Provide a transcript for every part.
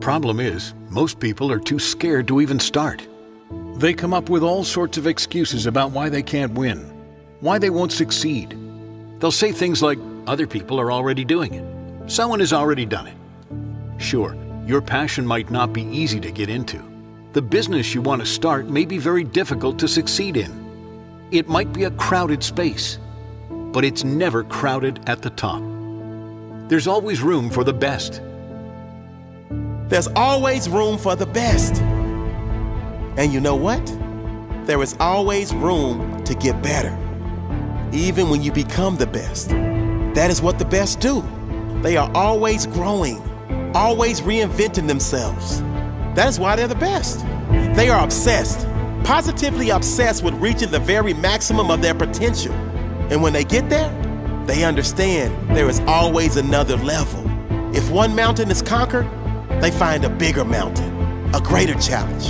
problem is, most people are too scared to even start. They come up with all sorts of excuses about why they can't win, why they won't succeed. They'll say things like, other people are already doing it. Someone has already done it. Sure, your passion might not be easy to get into. The business you want to start may be very difficult to succeed in. It might be a crowded space, but it's never crowded at the top. There's always room for the best. There's always room for the best. And you know what? There is always room to get better. Even when you become the best. That is what the best do. They are always growing, always reinventing themselves. That is why they're the best. They are obsessed, positively obsessed with reaching the very maximum of their potential. And when they get there, they understand there is always another level. If one mountain is conquered, they find a bigger mountain, a greater challenge.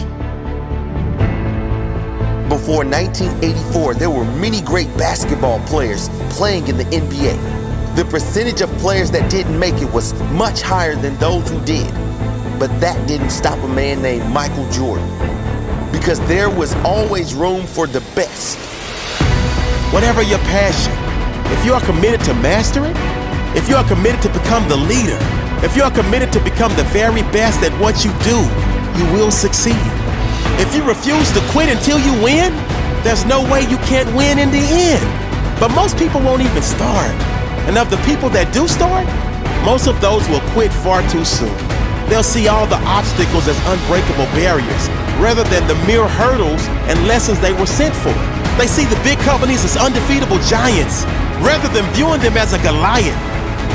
Before 1984, there were many great basketball players playing in the NBA. The percentage of players that didn't make it was much higher than those who did. But that didn't stop a man named Michael Jordan, because there was always room for the best. Whatever your passion, if you are committed to master it, if you are committed to become the leader, if you are committed to become the very best at what you do, you will succeed. If you refuse to quit until you win, there's no way you can't win in the end. But most people won't even start. And of the people that do start, most of those will quit far too soon. They'll see all the obstacles as unbreakable barriers, rather than the mere hurdles and lessons they were sent for. They see the big companies as undefeatable giants, rather than viewing them as a Goliath.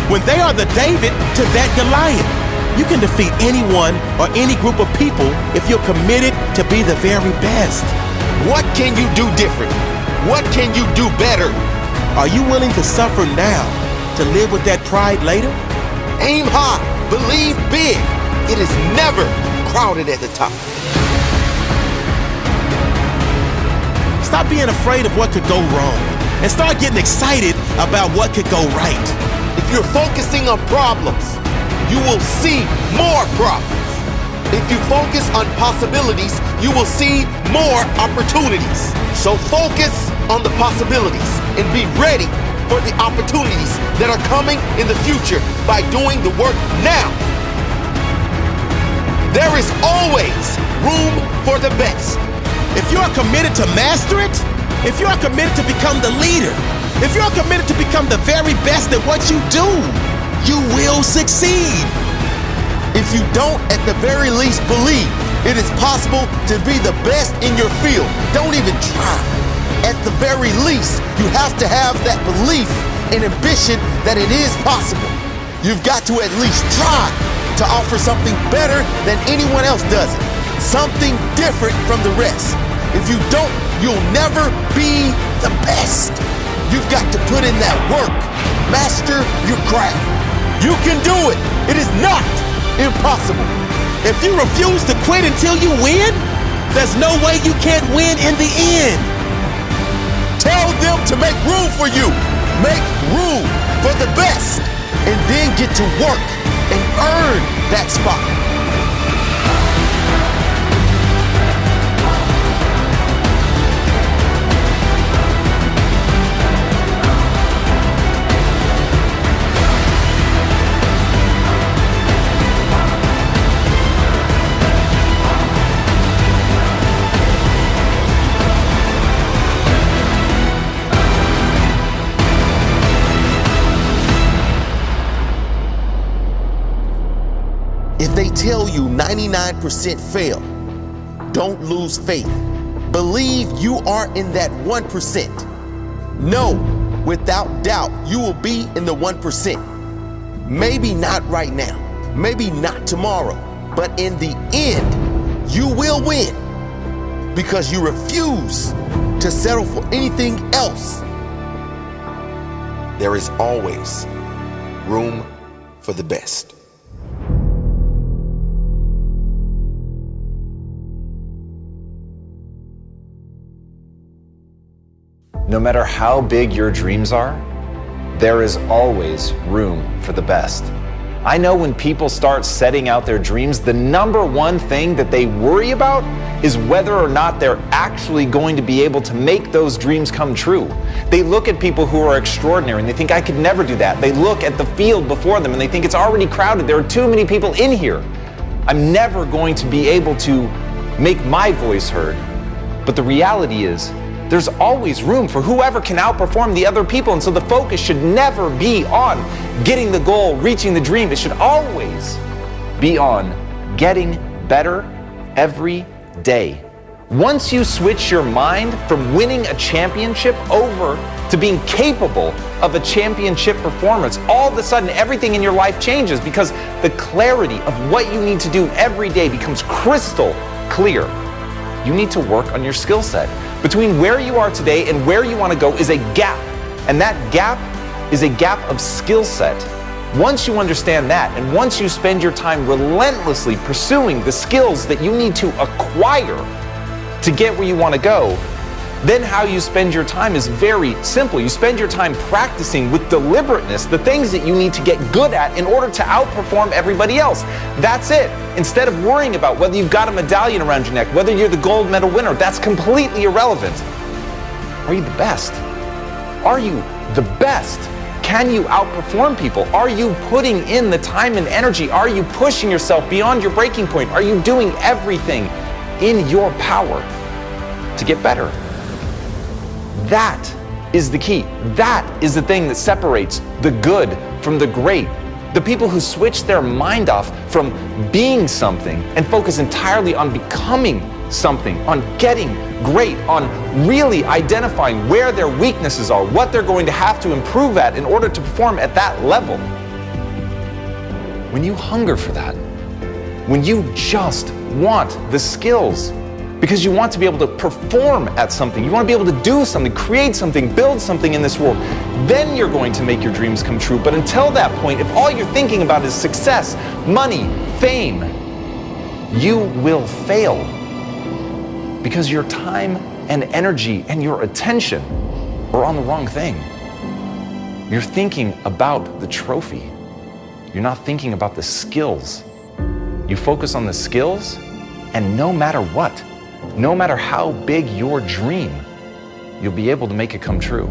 When they are the David to that Goliath, you can defeat anyone or any group of people if you're committed to be the very best. What can you do different? What can you do better? Are you willing to suffer now to live with that pride later? Aim high, believe big. It is never crowded at the top. Stop being afraid of what could go wrong and start getting excited about what could go right. If you're focusing on problems, you will see more problems. If you focus on possibilities, you will see more opportunities. So focus on the possibilities and be ready for the opportunities that are coming in the future by doing the work now. There is always room for the best. If you are committed to master it, if you are committed to become the leader, if you are committed to become the very best at what you do, you will succeed. If you don't at the very least believe it is possible to be the best in your field, don't even try. At the very least, you have to have that belief and ambition that it is possible. You've got to at least try to offer something better than anyone else does it. Something different from the rest. If you don't, you'll never be the best. You've got to put in that work. Master your craft. You can do it. It is not impossible. If you refuse to quit until you win, there's no way you can't win in the end. Tell them to make room for you. Make room for the best. And then get to work and earn that spot. If they tell you 99% fail, don't lose faith. Believe you are in that 1%. Know without doubt you will be in the 1%. Maybe not right now, maybe not tomorrow, but in the end, you will win because you refuse to settle for anything else. There is always room for the best. No matter how big your dreams are, there is always room for the best. I know when people start setting out their dreams, the number one thing that they worry about is whether or not they're actually going to be able to make those dreams come true. They look at people who are extraordinary and they think, I could never do that. They look at the field before them and they think it's already crowded. There are too many people in here. I'm never going to be able to make my voice heard. But the reality is, there's always room for whoever can outperform the other people. And so the focus should never be on getting the goal, reaching the dream. It should always be on getting better every day. Once you switch your mind from winning a championship over to being capable of a championship performance, all of a sudden everything in your life changes because the clarity of what you need to do every day becomes crystal clear. You need to work on your skill set. Between where you are today and where you want to go is a gap. And that gap is a gap of skill set. Once you understand that, and once you spend your time relentlessly pursuing the skills that you need to acquire to get where you want to go, then how you spend your time is very simple. You spend your time practicing with deliberateness the things that you need to get good at in order to outperform everybody else. That's it. Instead of worrying about whether you've got a medallion around your neck, whether you're the gold medal winner, that's completely irrelevant. Are you the best? Are you the best? Can you outperform people? Are you putting in the time and energy? Are you pushing yourself beyond your breaking point? Are you doing everything in your power to get better? That is the key. That is the thing that separates the good from the great. The people who switch their mind off from being something and focus entirely on becoming something, on getting great, on really identifying where their weaknesses are, what they're going to have to improve at in order to perform at that level. When you hunger for that, when you just want the skills, because you want to be able to perform at something, you want to be able to do something, create something, build something in this world, then you're going to make your dreams come true. But until that point, if all you're thinking about is success, money, fame, you will fail. Because your time and energy and your attention are on the wrong thing. You're thinking about the trophy. You're not thinking about the skills. You focus on the skills, and no matter what, no matter how big your dream, you'll be able to make it come true.